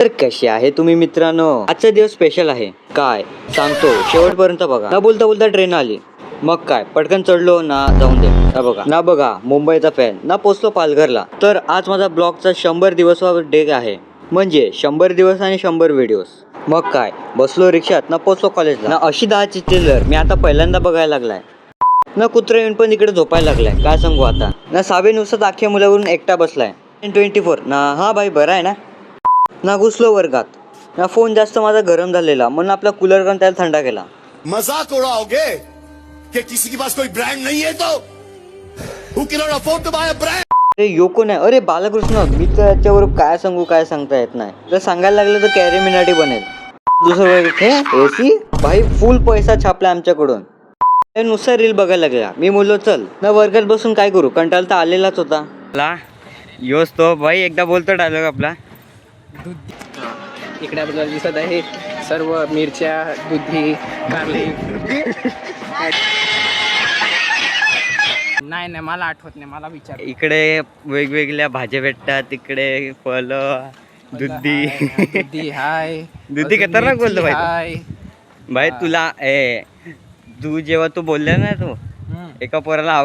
तर कसे आहे तुम्ही मित्रांनो. आजचा दिवस स्पेशल आहे. काय सांगतो शेवटपर्यंत बघा. ना बोलता बोलता ट्रेन आली. मग काय पटकन चढलो ना. जाऊन दे ना बघा मुंबईचा फॅन ना पोचलो पालघरला. तर आज माझा ब्लॉगचा 100 दिवसावर डे आहे. म्हणजे 100 दिवस आणि 100 व्हिडिओज. मग काय बसलो रिक्षात ना पोचलो कॉलेजला. ना अशी 10 चिल्लर मी आता पहिल्यांदा बघायला लागलाय. ना कुत्रा येऊन पण इकडे झोपायला लागलाय. काय सांगू आता. ना साबे नुसतं अख्ख्या मुलावरून एकटा बसलाय. 24 ना. हा भाई बरा आहे ना. ना घुसलो वर्गात. ना फोन जास्त माझा गरम झालेला म्हणून आपला कूलर करून त्याला थंडा केला. मजाक उड़ाओगे कि किसी के पास कोई ब्रांड नहीं है तो who cannot afford to buy a brand. अरे योको नाही. अरे बालकृष्ण मी तर याच्यावर काय सांगू काय सांगता येत नाही. जर सांगायला लागलं तर कॅरी मिनाटी बनेल. दुसरं वर्ग हे एसी भाई फुल पैसा छापला आमच्याकडून. नुसता रील बघायला लागला. मी बोललो चल ना वर्गात बसून काय करू. कंटाळा तर आलेलाच होता. योच तो भाई एकदा बोलतो डायलॉग आपला. इकडे आपल्याला दिसत आहे सर्व मिरच्या दुधी कारली. नाही मला आठवत नाही. मला विचार. इकडे वेगवेगळ्या भाज्या भेटतात. इकडे फळं दुधी हाय दुधी खतरनाक बोलतो भाई. भाई तुला तू जेव्हा तू बोलला ना तू एका पोराला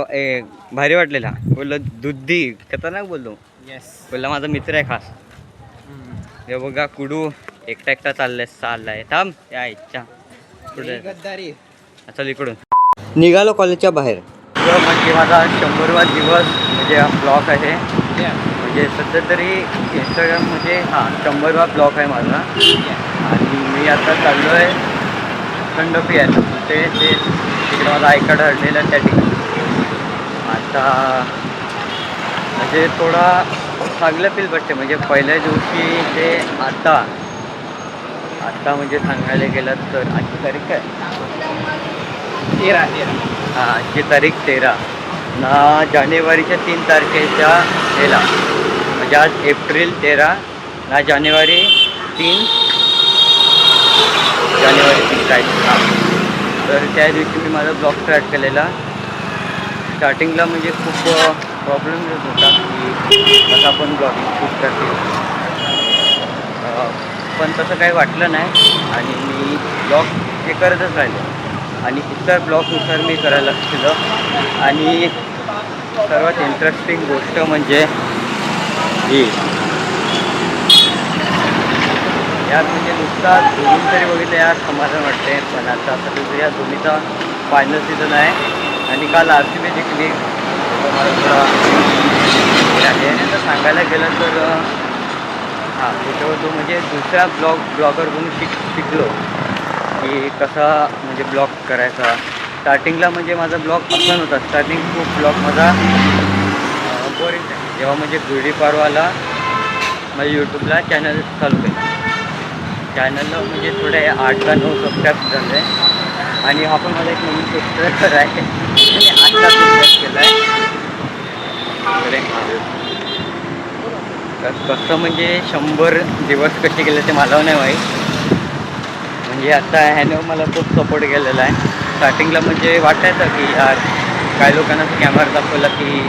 भारी वाटलेला. बोललो दुधी खतरनाक बोललो. बोलला माझा मित्र आहे खास. हे बघा कुडू एकटा चाललाय थांब या इच्छा पुढे गद्दारी. चल इकडून निघालो कॉलेजच्या बाहेर. म्हणजे माझा 100वा दिवस म्हणजे हा ब्लॉग आहे. म्हणजे सध्या तरी इंस्टाग्राममध्ये 100वा ब्लॉग आहे माझा. आणि मी आता चाललो आहे खंडोपी आहे ते तिकडे माझा आय कार्ड हरलेलं त्या ठिकाणी. आता म्हणजे थोडा चांगलं फील वाटते. म्हणजे पहिल्या दिवशी ते आता म्हणजे सांगायला गेलं तर आजची तारीख काय 13. आजची तारीख 13 ना जानेवारीच्या 3 तारखेच्या ह्याला म्हणजे आज एप्रिल 13 ना जानेवारी 3 तारीख. तर त्या दिवशी मी माझा ब्लॉग स्टार्ट केलेला. स्टार्टिंगला म्हणजे खूप प्रॉब्लेम येत होता की कसं आपण ब्लॉगिंग शूट करते. पण तसं काही वाटलं नाही आणि मी ब्लॉग हे करतच राहिलो. आणि इतर ब्लॉगनुसार मी करायला शिकलो. आणि सर्वात इंटरेस्टिंग गोष्ट म्हणजे ही यार म्हणजे नुसता दोन्ही तरी बघितलं यार समाधान वाटते. पण आता सध्या या दोन्हीचा फायनल सीझन आहे. आणि काल RCB जिंकली. मला थोडा आहे. तर सांगायला गेलं तर त्याच्यावर तो म्हणजे दुसऱ्या ब्लॉगर म्हणून शिकलो की कसा म्हणजे ब्लॉग करायचा. स्टार्टिंगला म्हणजे माझा ब्लॉग असा नव्हता. स्टार्टिंग खूप ब्लॉग माझा बोरिंग आहे. जेव्हा म्हणजे गुढीपाडवाला माझ्या यूट्यूबला चॅनल चालू केलं. चॅनलला म्हणजे थोडे 8 का 9 सबस्क्राईब झाले. आणि आपण मला एक नवीन सबस्क्रायबर आहे आणि 8ला सबस्क्राईब केला आहे. तर कसं म्हणजे 100 दिवस कसे गेले ते मला नाही माहीत. म्हणजे आता ह्यानं मला खूप सपोर्ट केलेला आहे. स्टार्टिंगला म्हणजे वाटायचं की यार काही लोकांना कॅमेरा दाखवला की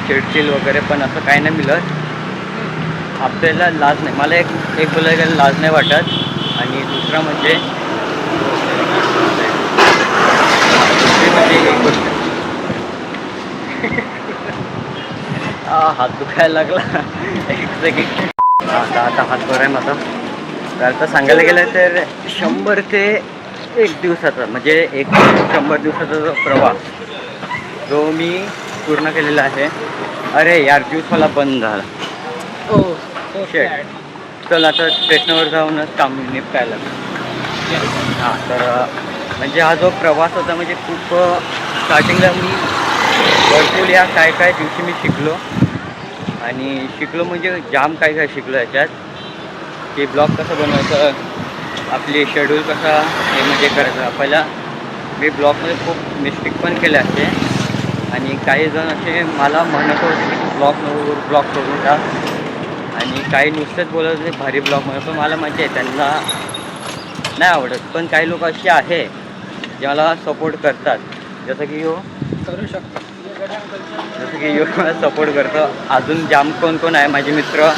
चिडचिल वगैरे. पण असं काही नाही मिळत. आपल्याला लाज नाही. मला एक बोलायला गेलं लाज नाही वाटत. आणि दुसरा म्हणजे एक गोष्ट हात दुखायला लागला. एक सेकंड. आता हात बरा आहे माझा. तर आता सांगायला गेलं तर 100 ते 1 दिवसाचा म्हणजे 100 दिवसाचा जो प्रवास जो मी पूर्ण केलेला आहे. अरे यार ज्यूसवाला बंद झाला. चल आता स्टेशनवर जाऊनच काम निपटायला. तर म्हणजे हा जो प्रवास होता म्हणजे खूप स्टार्टिंगला मी भरपूर या काय दिवशी मी शिकलो. आणि शिकलो म्हणजे जाम काय शिकलो याच्यात की ब्लॉग कसं बनवायचं. आपली शेड्यूल कसा हे म्हणजे करायचं. पहिला मी ब्लॉगमध्ये खूप मिस्टेक पण केले असते. आणि काही जण असे मला म्हणत होते की ब्लॉग करून टाक. आणि काही नुसतेच बोलत होते भारी ब्लॉगमध्ये. पण मला माहिती आहे त्यांना नाही आवडत. पण काही लोक असे आहे जे मला सपोर्ट करतात. जसं की करू शकतो. मला सपोर्ट करतो. अजून जाम कोण आहे माझे मित्र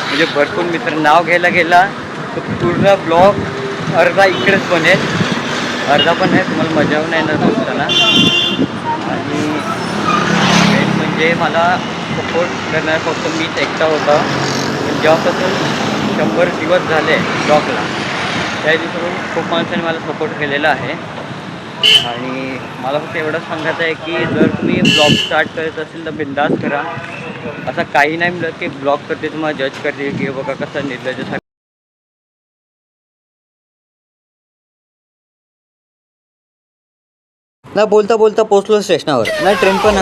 म्हणजे भरपूर मित्र नाव घ्यायला गेला तर पूर्ण ब्लॉग अर्धा इकडेच बनेल, अर्धा पण नाही, तुम्हाला मजा नाही येणार बोलताना. आणि मेन म्हणजे मला सपोर्ट करणार फक्त मीच एकटा होता. पण जेव्हापासून 100 दिवस झाले ब्लॉगला त्या दिवसापासून खूप माणसांनी मला सपोर्ट केलेला आहे. आणि मला फक्त एवढंच सांगायचं आहे की जर तुम्ही ब्लॉग स्टार्ट करत असेल तर बिंदास करा. असं काही नाही मिळत की ब्लॉग करते तुम्हाला जज करते की बघा कसं निर्लज्ज. ना बोलता बोलता पोचलो स्टेशनावर, ना ट्रेन पण